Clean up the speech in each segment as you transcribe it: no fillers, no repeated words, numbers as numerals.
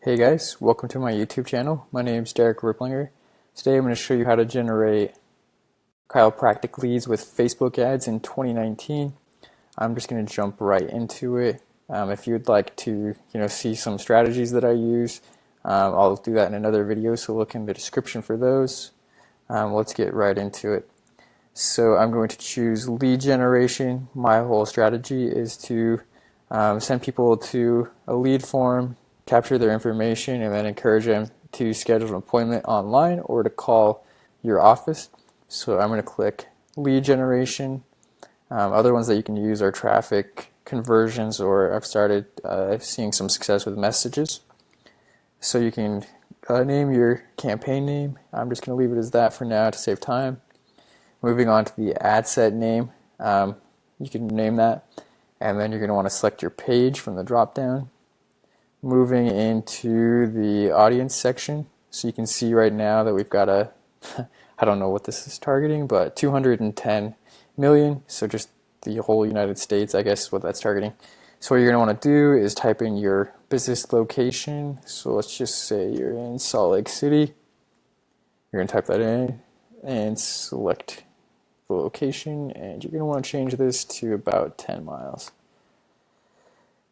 Hey guys, welcome to my YouTube channel. My name is Derek Riplinger. Today I'm going to show you how to generate chiropractic leads with Facebook ads in 2019. I'm just going to jump right into it. If you'd like to, see some strategies that I use, I'll do that in another video, so look in the description for those. Let's get right into it. So I'm going to choose lead generation. My whole strategy is to send people to a lead form, capture their information, and then encourage them to schedule an appointment online or to call your office. So I'm going to click lead generation. Other ones that you can use are traffic conversions, or I've started seeing some success with messages. So you can name your campaign name. I'm just going to leave it as that for now to save time. Moving on to the ad set name, you can name that, and then you're going to want to select your page from the drop down. Moving into the audience section, so you can see right now that we've got a, I don't know what this is targeting, but 210 million, so just the whole United States, I guess, what that's targeting. So what you're going to want to do is type in your business location. So let's just say you're in Salt Lake City. You're going to type that in and select the location, and you're going to want to change this to about 10 miles.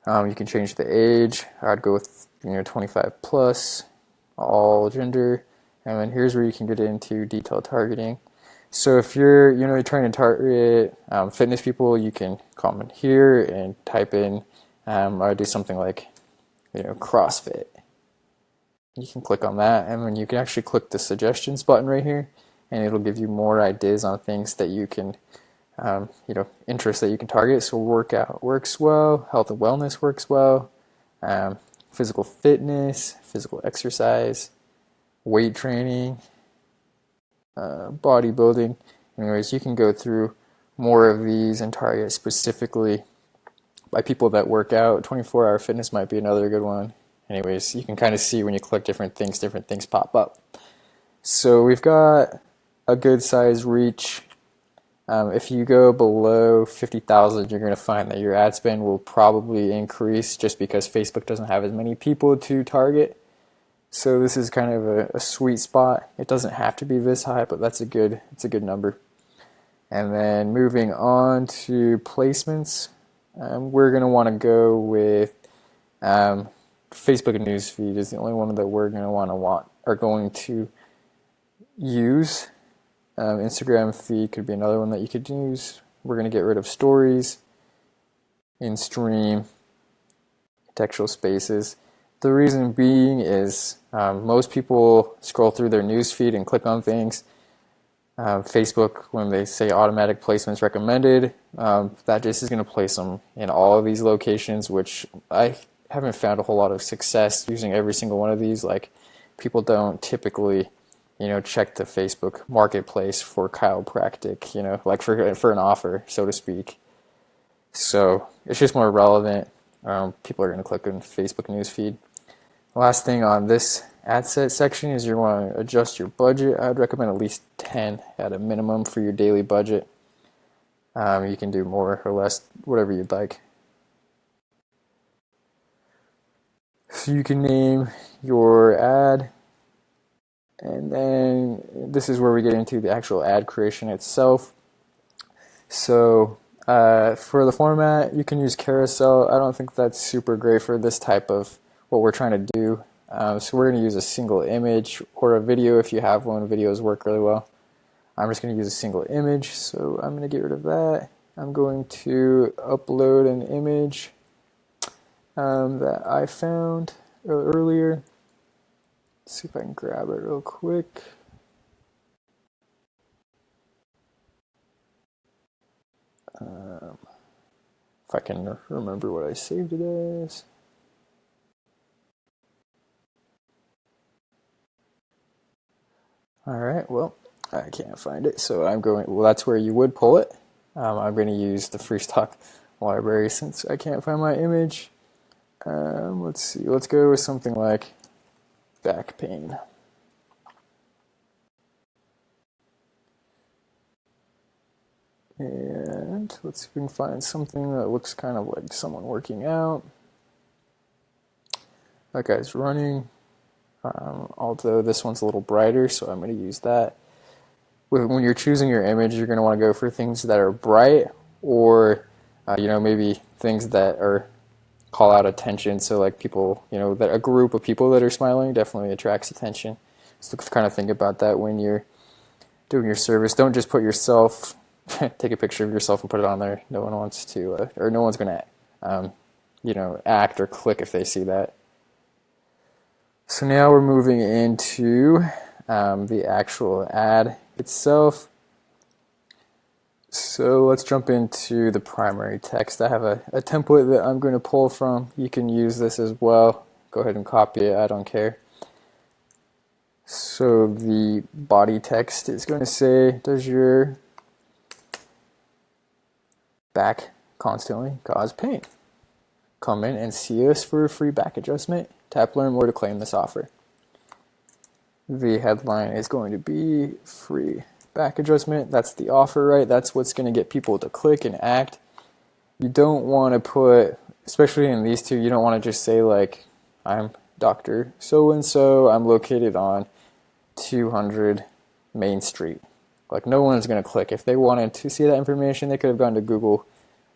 You can change the age. I'd go with 25 plus, all gender, and then here's where you can get into detailed targeting. So if you're trying to target fitness people, you can comment here and type in. I do something like CrossFit. You can click on that, and then you can actually click the suggestions button right here, and it'll give you more ideas on things that you can interests that you can target. So workout works well, health and wellness works well, physical fitness, physical exercise, weight training, bodybuilding. Anyways, you can go through more of these and target specifically by people that work out. 24-hour fitness might be another good one. Anyways, you can kind of see when you click different things pop up. So we've got a good size reach. If you go below 50,000, you're going to find that your ad spend will probably increase just because Facebook doesn't have as many people to target. So this is kind of a sweet spot. It doesn't have to be this high, but it's a good number. And then moving on to placements, we're going to want to go with Facebook newsfeed is the only one that we're going to use. Instagram feed could be another one that you could use. We're going to get rid of stories, in-stream, textual spaces. The reason being is most people scroll through their news feed and click on things. Facebook, when they say automatic placements recommended, that just is going to place them in all of these locations, which I haven't found a whole lot of success using every single one of these. Like, people don't typically check the Facebook marketplace for chiropractic, like for an offer, so to speak. So it's just more relevant. People are going to click on Facebook newsfeed. Last thing on this ad set section is you want to adjust your budget. I'd recommend at least 10 at a minimum for your daily budget. You can do more or less, whatever you'd like. So you can name your ad. And then this is where we get into the actual ad creation itself. So for the format, you can use carousel. I don't think that's super great for this type of what we're trying to do. So we're going to use a single image or a video if you have one. Videos work really well. I'm just going to use a single image, so I'm going to get rid of that. I'm going to upload an image that I found earlier. Let's see if I can grab it real quick. If I can remember what I saved it as. Alright, well, I can't find it, so that's where you would pull it. I'm going to use the free stock library since I can't find my image. Let's see, let's go with something like back pain. And let's see if we can find something that looks kind of like someone working out. That guy's running, although this one's a little brighter, so I'm going to use that. When you're choosing your image, you're going to want to go for things that are bright, or maybe things that are call out attention. So like people, that a group of people that are smiling definitely attracts attention. So kind of think about that when you're doing your service. Don't just put yourself, take a picture of yourself and put it on there. No one wants to, or no one's going to, act or click if they see that. So now we're moving into the actual ad itself. So let's jump into the primary text. I have a template that I'm going to pull from. You can use this as well. Go ahead and copy it, I don't care. So the body text is going to say, does your back constantly cause pain? Come in and see us for a free back adjustment. Tap learn more to claim this offer. The headline is going to be free back adjustment. That's the offer, right? That's what's going to get people to click and act. You don't want to put, especially in these two, you don't want to just say like, I'm Dr. So-and-so, I'm located on 200 Main Street. Like no one's going to click. If they wanted to see that information, they could have gone to Google,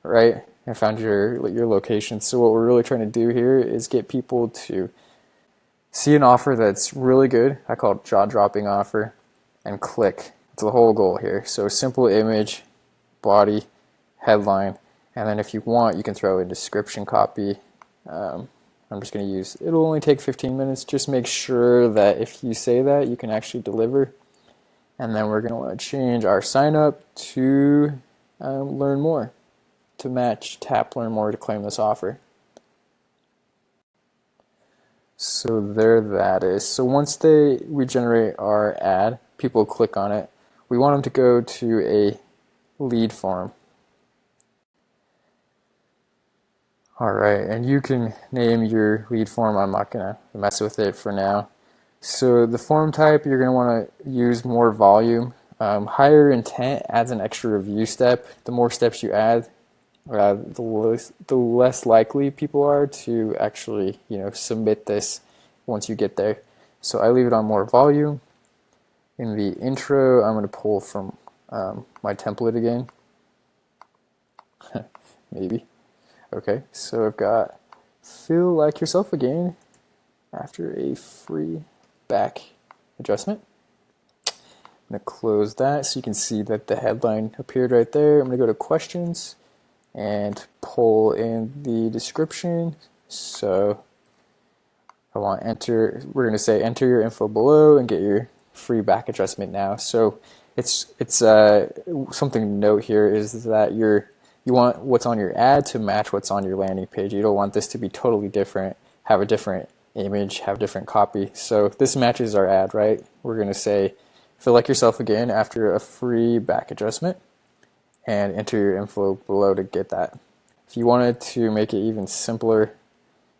right? And found your location. So what we're really trying to do here is get people to see an offer that's really good. I call it jaw-dropping offer, and click. It's the whole goal here. So simple image, body, headline, and then if you want, you can throw in description copy. I'm just going to use, it'll only take 15 minutes. Just make sure that if you say that, you can actually deliver. And then we're going to want to change our sign up to learn more, to match tap learn more to claim this offer. So there that is. So once we generate our ad, people click on it. We want them to go to a lead form. All right, and you can name your lead form. I'm not gonna mess with it for now. So the form type, you're gonna want to use more volume. Higher intent adds an extra review step. The more steps you add, the less likely people are to actually, submit this once you get there. So I leave it on more volume. In the intro, I'm going to pull from my template again. Maybe. Okay, so I've got feel like yourself again after a free back adjustment. I'm going to close that so you can see that the headline appeared right there. I'm going to go to questions and pull in the description. So I want we're going to say enter your info below and get your free back adjustment now. So it's something to note here is that you want what's on your ad to match what's on your landing page. You don't want this to be totally different, have a different image, have different copy. So this matches our ad, right? We're going to say feel like yourself again after a free back adjustment, and enter your info below to get that. If you wanted to make it even simpler,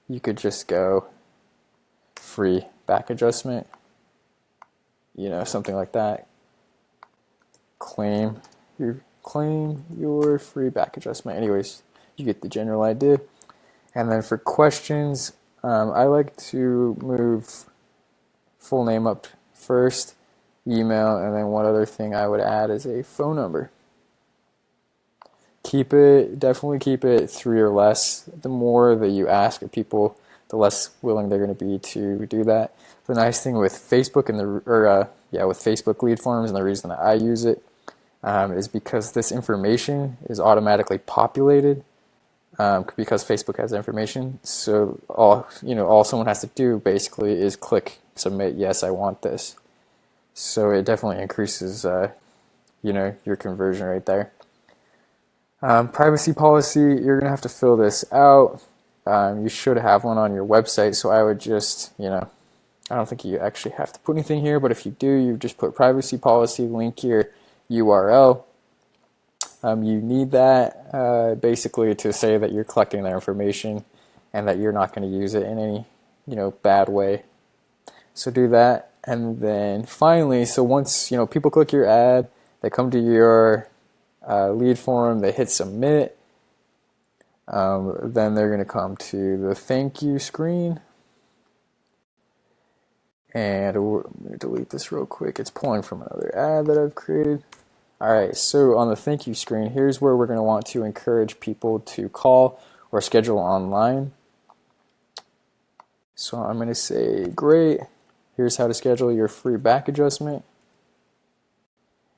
you could just go free back adjustment, something like that. Claim your free back adjustment. Anyways, you get the general idea. And then for questions, I like to move full name up first, email, and then one other thing I would add is a phone number. Definitely keep it 3 or less. The more that you ask of people, the less willing they're going to be to do that. The nice thing with Facebook with Facebook lead forms, and the reason that I use it is because this information is automatically populated because Facebook has information. So all someone has to do basically is click submit. Yes, I want this. So it definitely increases your conversion right there. Privacy policy, you're going to have to fill this out. You should have one on your website, so I would just, I don't think you actually have to put anything here, but if you do, you just put privacy policy, link your URL. You need that basically to say that you're collecting their information and that you're not going to use it in any, bad way. So do that. And then finally, so once, people click your ad, they come to your lead form, they hit submit, then they're going to come to the thank you screen. And I'm going to delete this real quick. It's pulling from another ad that I've created. Alright, so on the thank you screen, here's where we're going to want to encourage people to call or schedule online. So I'm going to say, great, here's how to schedule your free back adjustment.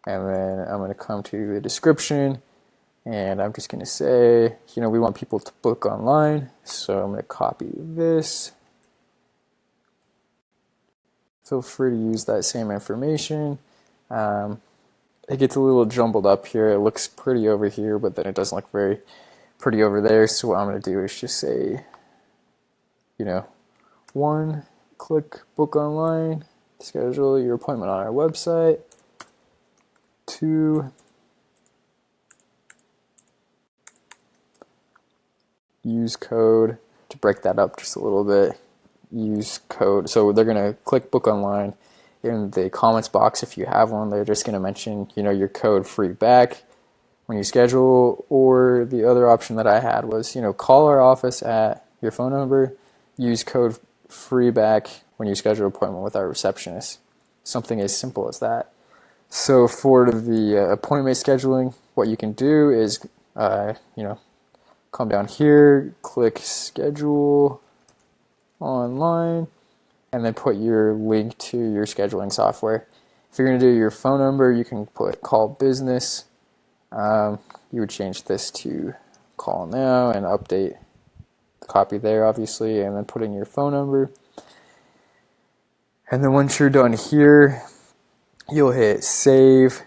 And then I'm going to come to the description, and I'm just going to say, we want people to book online. So I'm going to copy this. Feel free to use that same information. It gets a little jumbled up here. It looks pretty over here, but then it doesn't look very pretty over there. So what I'm going to do is just say, 1, click book online, schedule your appointment on our website. 2, use code. To break that up just a little bit, use code. So they're going to click book online. In the comments box, if you have one, they're just going to mention, your code free back when you schedule. Or the other option that I had was, call our office at your phone number, use code free back when you schedule an appointment with our receptionist. Something as simple as that. So for the appointment scheduling, what you can do is, come down here, click schedule online, and then put your link to your scheduling software. If you're going to do your phone number, you can put call business. You would change this to call now and update the copy there, obviously, and then put in your phone number. And then once you're done here, you'll hit save.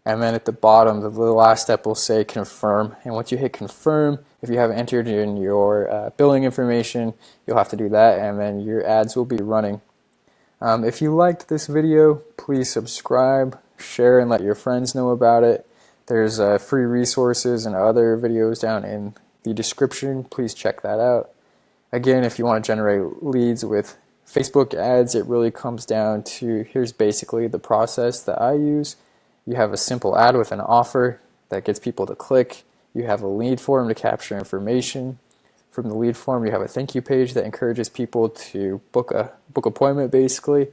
And then at the bottom, the last step will say confirm. And once you hit confirm, if you haven't entered in your billing information, you'll have to do that, and then your ads will be running. If you liked this video, please subscribe, share, and let your friends know about it. There's free resources and other videos down in the description. Please check that out. Again, if you want to generate leads with Facebook ads, it really comes down to, here's basically the process that I use. You have a simple ad with an offer that gets people to click. You have a lead form to capture information. From the lead form, you have a thank you page that encourages people to book appointment, basically.